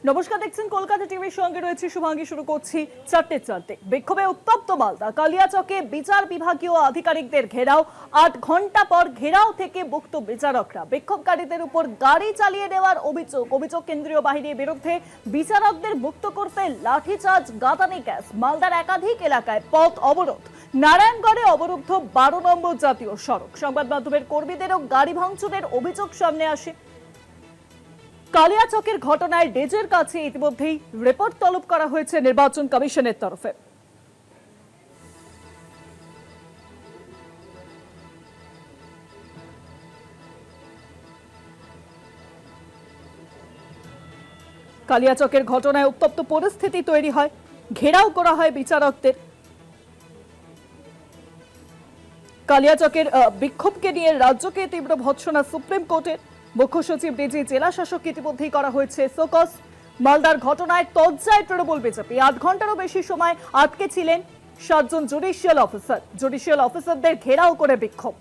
নমস্কার, দেখছেন কলকাতা টিভির সঙ্গে রয়েছে শুভাঙ্গী। শুরু করছি 4টে বিক্ষোভে উত্তপ্ত মালদা। কালিয়াচকে বিচার বিভাগীয় আধিকারিকদের ঘেরাও। 8 ঘন্টা পর ঘেরাও থেকে মুক্ত বিচারকরা। বিক্ষোভকারীদের উপর গাড়ি চালিয়ে নেওয়ার অভিযোগ কেন্দ্রীয় বাহিনীর বিরুদ্ধে। বিচারকদের মুক্ত করতে লাঠিচার্জ, গাদানি গ্যাস। মালদার একাধিক এলাকায় পথ অবরোধ। নারায়ণগড়ে অবরুদ্ধ 12 নম্বর জাতীয় সড়ক। সংবাদ মাধ্যমের কর্মীদেরও গাড়ি ভাঙচুরের অভিযোগ সামনে আসে। কালিয়াচকের ঘটনায় ডেজের কাছে ইতিমধ্যেই রিপোর্ট তলব করা হয়েছে নির্বাচন কমিশনের তরফে। কালিয়াচকের ঘটনায় উত্তপ্ত পরিস্থিতি তৈরি হয়, ঘেরাও করা হয় বিচারকদের। কালিয়াচকের বিক্ষোভকে নিয়ে রাজ্যকে তীব্র ভৎসনা সুপ্রিম কোর্টের। মুখ্য সচিব ডিজি, জেলা শাসককে ইতিমধ্যেই করা হয়েছে শোকজ। মালদার ঘটনায় তজ্জায় তৃণমূল বিজেপি। 8 ঘন্টারও বেশি সময় আটকে ছিলেন 7 জন জুডিশিয়াল অফিসার। জুডিশিয়াল অফিসারদের ঘেরাও করে বিক্ষোভ।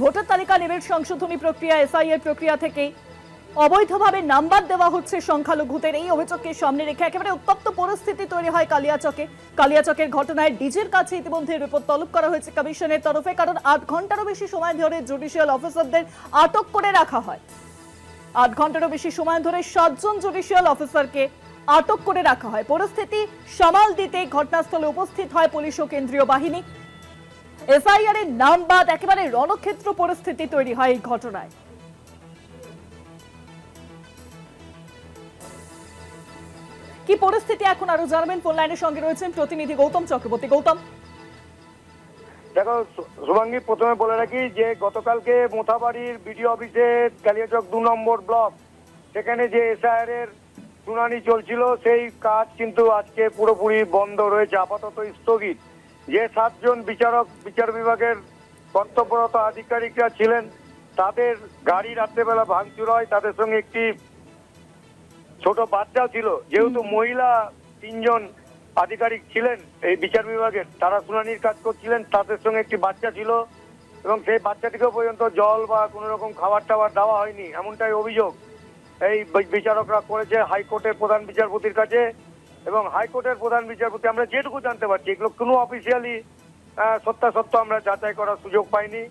ভোটার তালিকা নিবিড় সংশোধনী প্রক্রিয়া, এসআইআর প্রক্রিয়া থেকে অবৈধভাবে নাম্বার দেওয়া হচ্ছে সংখ্যালঘুদের। এই অভিযোগকে সামনে রেখে একেবারে উত্তপ্ত পরিস্থিতি তৈরি হয় কালিয়াচকে। কালিয়াচকের ঘটনায় ডিজির কাছে ইতিমধ্যে রিপোর্ট তলব করা হয়েছে কমিশনের তরফে, কারণ 8 ঘন্টারও বেশি সময় ধরে জুডিশিয়াল অফিসারদের আটক করে রাখা হয়। 8 ঘন্টারও বেশি সময় ধরে 7 জন জুডিশিয়াল অফিসারকে আটক করে রাখা হয়। পরিস্থিতি সামাল দিতে ঘটনাস্থলে উপস্থিত হয় পুলিশ ও কেন্দ্রীয় বাহিনী। এসআইআর এর নাম বাদ একেবারে রণক্ষেত্র পরিস্থিতি তৈরি হয় এই ঘটনায়। কি পরিস্থিতি এখন আরো জানবেন, ফোন লাইনের সঙ্গে রয়েছেন প্রতিনিধি গৌতম চক্রবর্তী। গৌতম, দেখো শুভাঙ্গী, প্রথমে বলে রাখি যে গতকালকে মোথাবাড়ির বিডিও অফিসে কালিয়াচক 2 নম্বর ব্লক, সেখানে যে এসআইআর এর শুনানি চলছিল সেই কাজ কিন্তু আজকে পুরোপুরি বন্ধ রয়েছে, আপাতত স্থগিত। যে 7 জন বিচার বিভাগের কর্তব্যরত আধিকারিকরা ছিলেন তাদের গাড়ি রাত্রেবেলা ভাঙচুর হয়। তাদের সঙ্গে একটি ছোট বাচ্চাও ছিল। যেহেতু মহিলা 3 জন আধিকারিক ছিলেন এই বিচার বিভাগের, তারা শুনানির কাজ করছিলেন, তাদের সঙ্গে একটি বাচ্চা ছিল এবং সেই বাচ্চাটিকেও পর্যন্ত জল বা কোনো রকম খাবার টাবার দেওয়া হয়নি, এমনটাই অভিযোগ এই বিচারকরা করেছে হাইকোর্টের প্রধান বিচারপতির কাছে। এবং হাইকোর্টের প্রধান বিচারপতি, আমরা যেটুকু জানতে পারছি, এগুলো কোনো অফিসিয়ালি সত্যাসত্য আমরা যাচাই করার সুযোগ পাইনি,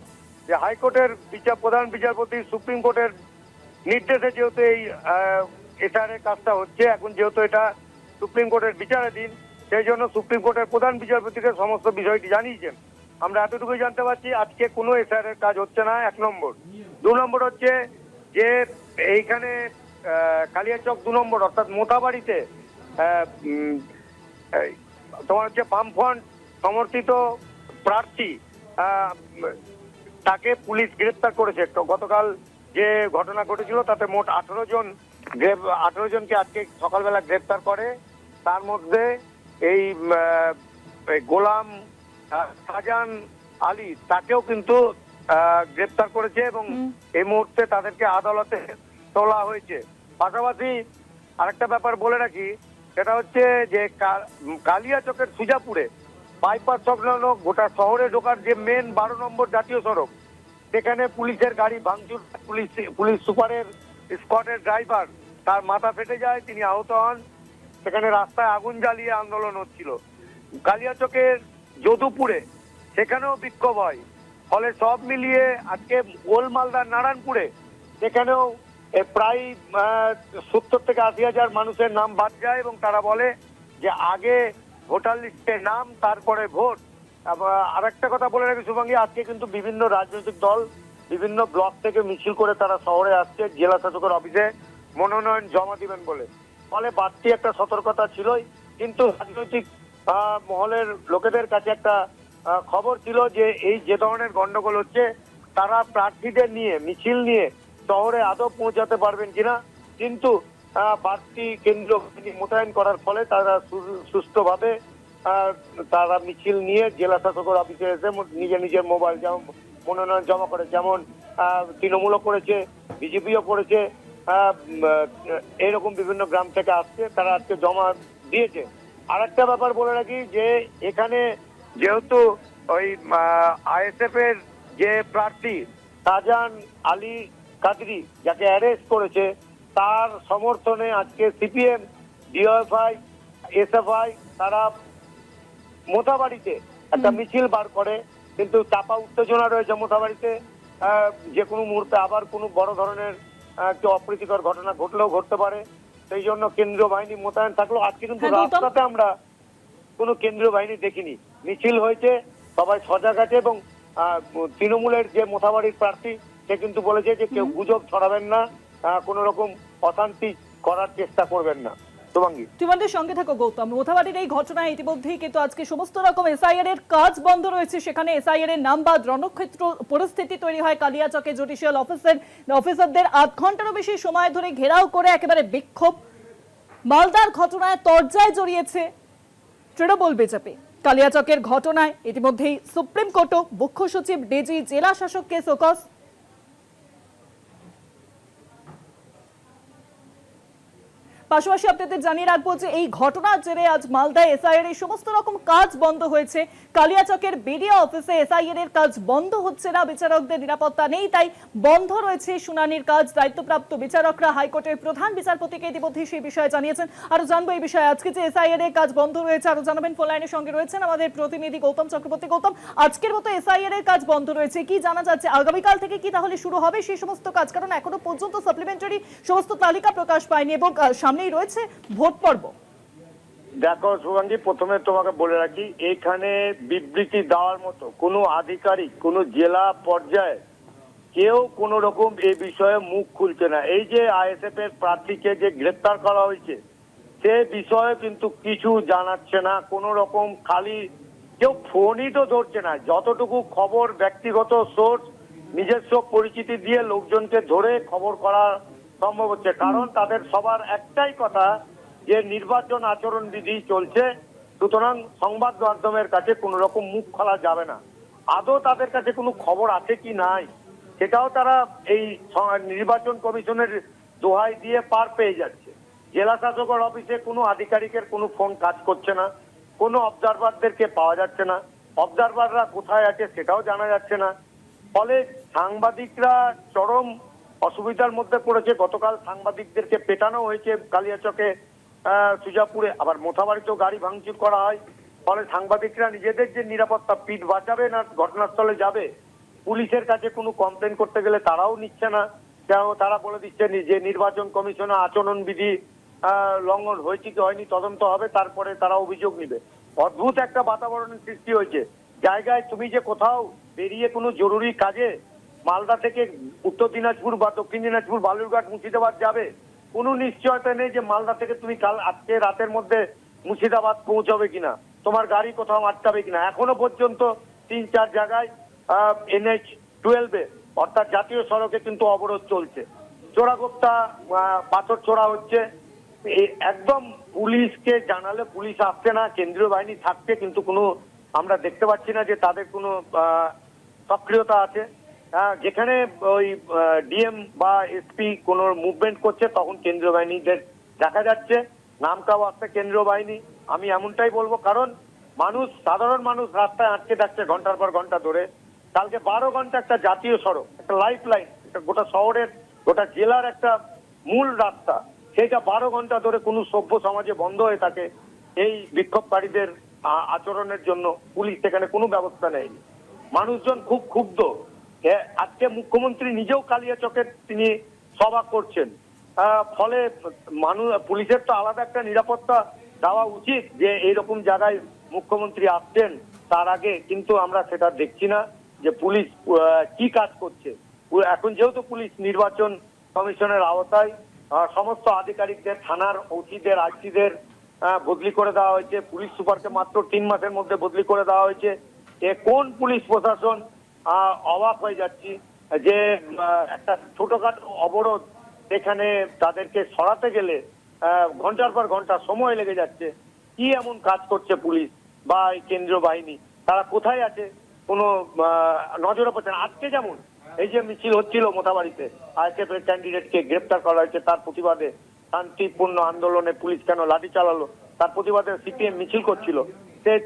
যে হাইকোর্টের প্রধান বিচারপতি সুপ্রিম কোর্টের নির্দেশে যেহেতু এই এসআইআর কাজটা হচ্ছে, এখন যেহেতু এটা সুপ্রিম কোর্টের বিচারাধীন, সেই জন্য সুপ্রিম কোর্টের প্রধান বিচারপতিকে সমস্ত বিষয়টি জানিয়েছেন। আমরা এতটুকুই জানতে পারছি, আজকে কোনো এসআইআর কাজ হচ্ছে না, 1 নম্বর। 2 নম্বর হচ্ছে যে এইখানে কালিয়াচক 2 নম্বর অর্থাৎ মোথাবাড়িতে তোমার হচ্ছে বামফ্রন্ট সমর্থিত প্রার্থী, তাকে পুলিশ গ্রেপ্তার করেছে। গতকাল যে ঘটনা ঘটেছিল তাতে মোট 18 জনকে আজকে সকালবেলা গ্রেপ্তার করে। তার মধ্যে এই গোলাম শাহজাহান আলী, তাকেও কিন্তু গ্রেপ্তার করেছে এবং এই মুহূর্তে তাদেরকে আদালতে তোলা হয়েছে। পাশাপাশি আরেকটা ব্যাপার বলে রাখি, সেটা হচ্ছে যে কালিয়াচকের সুজাপুরে বাইপাস সংলগ্ন গোটা শহরে ঢোকার যে মেন 12 নম্বর জাতীয় সড়ক, সেখানে পুলিশের গাড়ি ভাঙচুর। পুলিশ সুপারের স্কোয়াডের ড্রাইভার, তার মাথা ফেটে যায়, তিনি আহত হন। সেখানে রাস্তায় আগুন জ্বালিয়ে আন্দোলন হচ্ছিল। কালিয়াচকের যদুপুরে সেখানেও বিক্ষোভ হয়। ফলে সব মিলিয়ে আজকে গোলমালদার নারায়ণপুরে সেখানেও প্রায় 70 থেকে 80 হাজার মানুষের নাম বাদ যায় এবং তারা বলে যে আগে ভোটার লিস্টে নাম, তারপরে ভোট। আর একটা কথা বলে রাখি শুভাঙ্গী, আজকে কিন্তু বিভিন্ন রাজনৈতিক দল বিভিন্ন ব্লক থেকে মিছিল করে তারা শহরে আসছে জেলা শাসকের অফিসে মনোনয়ন জমা দিবেন বলে। ফলে বাড়তি একটা সতর্কতা ছিলই, কিন্তু রাজনৈতিক মহলের লোকেদের কাছে একটা খবর ছিল যে এই যে ধরনের গন্ডগোল হচ্ছে, তারা প্রার্থীদের নিয়ে মিছিল নিয়ে শহরে আদৌ পৌঁছাতে পারবেন কিনা। কিন্তু বাড়তি কেন্দ্র মোতায়েন করার ফলে তারা সুষ্ঠুভাবে তারা মিছিল নিয়ে জেলা শাসকের অফিসে এসে নিজের মোবাইল যেমন মনোনয়ন জমা করে, যেমন তৃণমূলও করেছে, বিজেপিও করেছে, এইরকম বিভিন্ন গ্রাম থেকে আসছে, তারা আজকে জমা দিয়েছে। আর একটা ব্যাপার বলে রাখি যে এখানে যেহেতু ওই আইএসএফ এর যে প্রার্থী শাহজাহান আলী কাদরি, যাকে অ্যারেস্ট করেছে, তার সমর্থনে আজকে সিপিএম, ডিওএফআই, এসএফআই তারা মোথাবাড়িতে একটা মিছিল বার করে, কিন্তু চাপা উত্তেজনা রয়েছে মোথাবাড়িতে। যে কোনো মুহূর্তে আবার কোনো বড় ধরনের একটু অপ্রীতিকর ঘটনা ঘটলেও ঘটতে পারে, সেই জন্য কেন্দ্রীয় বাহিনী মোতায়েন থাকলো। আজকে কিন্তু হ্যাঁ, গৌতম। রাস্তাতে আমরা কোনো কেন্দ্রীয় বাহিনী দেখিনি, মিছিল হয়েছে, সবাই সজাগ আছে। এবং তৃণমূলের যে মোথাবাড়ির প্রার্থী সে কিন্তু বলেছে যে কেউ গুজব ছড়াবেন না, কোনো রকম অশান্তি করার চেষ্টা করবেন না। শুভাঙ্গী, তোমাদের সঙ্গে থাকো গৌতম। মোথাবাড়ির এই ঘটনায় ইতিমধ্যেই কিন্তু আজকে সমস্ত রকম এসআইআর এর কাজ বন্ধ রয়েছে, সেখানে এসআইআর এর নাম বাদ রণক্ষেত্র পরিস্থিতি তৈরি হয় কালিয়াচকে। জুডিশিয়াল অফিসারদের আধ ঘন্টারও বেশি সময় ধরে ঘেরাও করে একেবারে বিক্ষোভ। মালদার ঘটনায় তরজায় জড়িয়েছে তৃণমূল বিজেপি। কালিয়াচকের ঘটনায় ইতিমধ্যেই সুপ্রিম কোর্টও মুখ্য সচিব, ডিজি, জেলা শাসককে শোকজ। পাশাপাশি আপনাদের জানিয়ে রাখবো যে এই ঘটনার জেরে আজ মালদায় এসআইআর এর সমস্ত রকম কাজ বন্ধ হয়েছে। কালিয়াচকের বিডিও অফিসে এসআইআর এর কাজ বন্ধ হচ্ছে না, বিচারকদের নিরাপত্তা নেই, তাই বন্ধ রয়েছে শুনানির কাজ। দায়িত্বপ্রাপ্ত বিচারকরা হাইকোর্টের প্রধান বিচারপতিকে ইতিমধ্যে সেই বিষয়ে জানিয়েছেন। আরো জানবো এই বিষয়ে, আজকে যে এসআইআর এর কাজ বন্ধ রয়েছে আরো জানাবেন। ফোন লাইনের সঙ্গে রয়েছেন আমাদের প্রতিনিধি গৌতম চক্রবর্তী। গৌতম, আজকের মতো এসআইআর এর কাজ বন্ধ রয়েছে, কি জানা যাচ্ছে? আগামীকাল থেকে কি তাহলে শুরু হবে সেই সমস্ত কাজ? কারণ এখনো পর্যন্ত সাপ্লিমেন্টারি সমস্ত তালিকা প্রকাশ পায়নি এবং সামনেই রয়েছে ভোট পর্ব। দেখো শুভাঙ্গী, প্রথমে তোমাকে বলে রাখি, এখানে বিবৃতি দেওয়ার মতো কোনো আধিকারিক কোনো জেলা পর্যায়ে কেউ কোন রকম এই বিষয়ে মুখ খুলছে না। এই যে আইএসএফ এর প্রার্থীকে যে গ্রেপ্তার করা হয়েছে সে বিষয়ে কিন্তু কিছু জানাচ্ছে না, কোন রকম খালি কেউ ফোনই তো ধরছে না। যতটুকু খবর ব্যক্তিগত সোর্স নিজস্ব পরিচিতি দিয়ে লোকজনকে ধরে খবর করা সম্ভব হচ্ছে, কারণ তাদের সবার একটাই কথা যে নির্বাচন আচরণ বিধি চলছে, সুতরাং সংবাদ মাধ্যমের কাছে কোন রকম মুখ খোলা যাবে না। আদৌ তাদের কাছে কোনো খবর আছে কি নাই সেটাও তারা এই নির্বাচন কমিশনের দোহাই দিয়ে পার পেয়ে যাচ্ছে। জেলা শাসকের অফিসে কোনো আধিকারিকের কোনো ফোন কাজ করছে না, কোনো অবজারভারদেরকে পাওয়া যাচ্ছে না, অবজারভাররা কোথায় আছে সেটাও জানা যাচ্ছে না। ফলে সাংবাদিকরা চরম অসুবিধার মধ্যে পড়েছে। গতকাল সাংবাদিকদেরকে পেটানো হয়েছে কালিয়াচকে, সুজাপুরে, আবার মোথাবাড়িতেও গাড়ি ভাঙচুর করা হয়। ফলে সাংবাদিকরা নিজেদের যে নিরাপত্তা, পিঠ বাঁচাবে না ঘটনাস্থলে যাবে, পুলিশের কাছে কোনো কমপ্লেন করতে গেলে তারাও নিচ্ছে না। তারা বলে দিচ্ছে যে নির্বাচন কমিশনের আচরণবিধি লঙ্ঘন হয়েছে কি হয়নি তদন্ত হবে, তারপরে তারা অভিযোগ নিবে। অদ্ভুত একটা বাতাবরণের সৃষ্টি হয়েছে। জায়গায় তুমি যে কোথাও বেরিয়ে কোনো জরুরি কাজে মালদা থেকে উত্তর দিনাজপুর বা দক্ষিণ দিনাজপুর, বালুরঘাট, মুর্শিদাবাদ যাবে, কোনো নিশ্চয়তা নেই যে মালদা থেকে তুমি কাল আজকে রাতের মধ্যে মুর্শিদাবাদ পৌঁছাবে কিনা, তোমার গাড়ি কোথাও আটকাবে কিনা। এখনো পর্যন্ত 3-4 জায়গায় NH-12 অর্থাৎ জাতীয় সড়কে কিন্তু অবরোধ চলছে। চোরাগোপ্তা পাথর ছোড়া হচ্ছে। একদম পুলিশকে জানালে পুলিশ আসছে না, কেন্দ্রীয় বাহিনী থাকছে কিন্তু কোনো আমরা দেখতে পাচ্ছি না যে তাদের কোনো সক্রিয়তা আছে। যেখানে ওই ডিএম বা এসপি কোনো মুভমেন্ট করছে তখন কেন্দ্রীয় বাহিনীদের দেখা যাচ্ছে। নামটাও আসছে কেন্দ্রীয় বাহিনী, আমি এমনটাই বলবো, কারণ সাধারণ মানুষ রাস্তায় আটকে থাকছে ঘন্টার পর ঘন্টা ধরে। কালকে 12 ঘন্টা একটা জাতীয় সড়ক, একটা লাইফ লাইন, গোটা শহরের গোটা জেলার একটা মূল রাস্তা, সেইটা 12 ঘন্টা ধরে কোনো সভ্য সমাজে বন্ধ হয়ে থাকে। এই বিক্ষোভকারীদের আচরণের জন্য পুলিশ সেখানে কোনো ব্যবস্থা নেয়নি। মানুষজন খুব ক্ষুব্ধ। আজকে মুখ্যমন্ত্রী নিজেও কালিয়াচকের তিনি সভা করছেন। ফলে পুলিশের তো আলাদা একটা নিরাপত্তা দেওয়া উচিত যে এইরকম জায়গায় মুখ্যমন্ত্রী আসছেন তার আগে, কিন্তু আমরা সেটা দেখছি না যে পুলিশ কি কাজ করছে। এখন যেহেতু পুলিশ নির্বাচন কমিশনের আওতায়, সমস্ত আধিকারিকদের, থানার ওসিদের, আইসিদের বদলি করে দেওয়া হয়েছে, পুলিশ সুপারকে মাত্র 3 মাসের মধ্যে বদলি করে দেওয়া হয়েছে। কোন পুলিশ প্রশাসন, অবাক হয়ে যাচ্ছি যে একটা ছোটখাটো অবরোধ এখানে তাদেরকে সরাতে গেলে ঘন্টার পর ঘন্টা সময় লেগে যাচ্ছে। কি এমন কাজ করছে পুলিশ বা এই কেন্দ্রীয় বাহিনী, তারা কোথায় আছে কোনো নজরে পড়ছে না। আজকে যেমন এই যে মিছিল হচ্ছিল মোথাবাড়িতে, আইএসএফ এর ক্যান্ডিডেটকে গ্রেপ্তার করা হয়েছে, তার প্রতিবাদে শান্তিপূর্ণ আন্দোলনে পুলিশ কেন লাঠি চালালো, তার প্রতিবাদে সিপিএম মিছিল করছিল,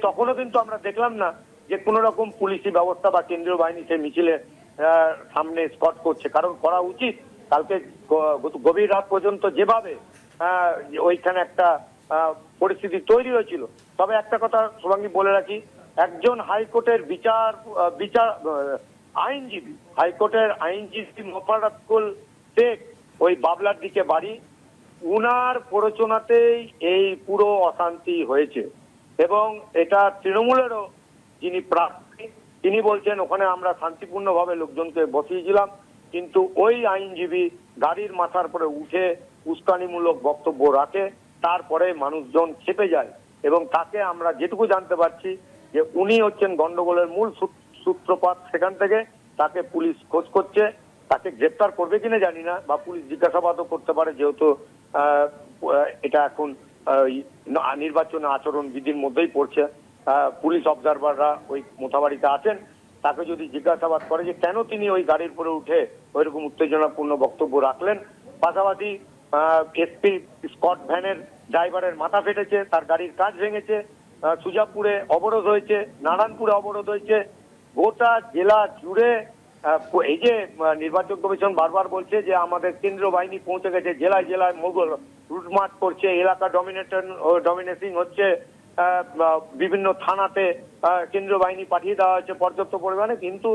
তখনও কিন্তু আমরা দেখলাম না যে কোন রকম পুলিশি ব্যবস্থা বা কেন্দ্রীয় বাহিনী সেই মিছিলের সামনে স্পট করছে। কারণ করা উচিত, কালকে গভীর রাত পর্যন্ত যেভাবে ওইখানে একটা পরিস্থিতি তৈরি হয়েছিল। তবে একটা কথা শুভাঙ্গী বলে রাখি, একজন হাইকোর্টের আইনজীবী, হাইকোর্টের আইনজীবী মোফাজ্জল শেখ, ওই বাবলার দিকে বাড়ি, উনার প্ররোচনাতেই এই পুরো অশান্তি হয়েছে। এবং এটা তৃণমূলেরও যিনি প্রার্থী তিনি বলছেন ওখানে আমরা শান্তিপূর্ণভাবে লোকজনকে বসিয়েছিলাম, কিন্তু ওই আইনজীবী গাড়ির মাথার পরে উঠে উস্কানিমূলক বক্তব্য রাখে, তারপরে মানুষজন খেপে যায়। এবং তাকে আমরা যেটুকু জানতে পারছি যে উনি হচ্ছেন গন্ডগোলের মূল সূত্রপাত। সেখান থেকে তাকে পুলিশ খোঁজ করছে, তাকে গ্রেপ্তার করবে কিনা জানি না, বা পুলিশ জিজ্ঞাসাবাদও করতে পারে, যেহেতু এটা এখন নির্বাচনে আচরণ বিধির মধ্যেই পড়ছে। পুলিশ অবজারভাররা ওই মোথাবাড়িতে আছেন, তাকে যদি জিজ্ঞাসাবাদ করে যে কেন তিনি ওই গাড়ির পরে উঠে ওইরকম উত্তেজনাপূর্ণ বক্তব্য রাখলেন। পাশাপাশি এসপি স্কট ভ্যানের ড্রাইভারের মাথা ফেটেছে, তার গাড়ির কাঁচ ভেঙেছে, সুজাপুরে অবরোধ হয়েছে, নারায়ণপুরে অবরোধ হয়েছে, গোটা জেলা জুড়ে। এই যে নির্বাচন কমিশন বারবার বলছে যে আমাদের কেন্দ্রীয় বাহিনী পৌঁছে গেছে জেলায় জেলায়, মোগল রুটমার্চ করছে, এলাকা ডমিনেটিং হচ্ছে, বিভিন্ন থানাতে কেন্দ্রীয় বাহিনী পাঠিয়ে দেওয়া হয়েছে পর্যাপ্ত পরিমাণে। কিন্তু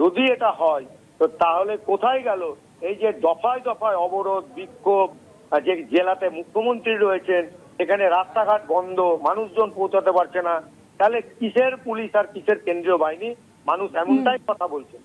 যদি এটা হয় তো তাহলে কোথায় গেল এই যে দফায় দফায় অবরোধ বিক্ষোভ? যে জেলাতে মুখ্যমন্ত্রী রয়েছেন সেখানে রাস্তাঘাট বন্ধ, মানুষজন পৌঁছাতে পারছে না, তাহলে কিসের পুলিশ আর কিসের কেন্দ্রীয় বাহিনী? মানুষ এমনটাই কথা বলছে।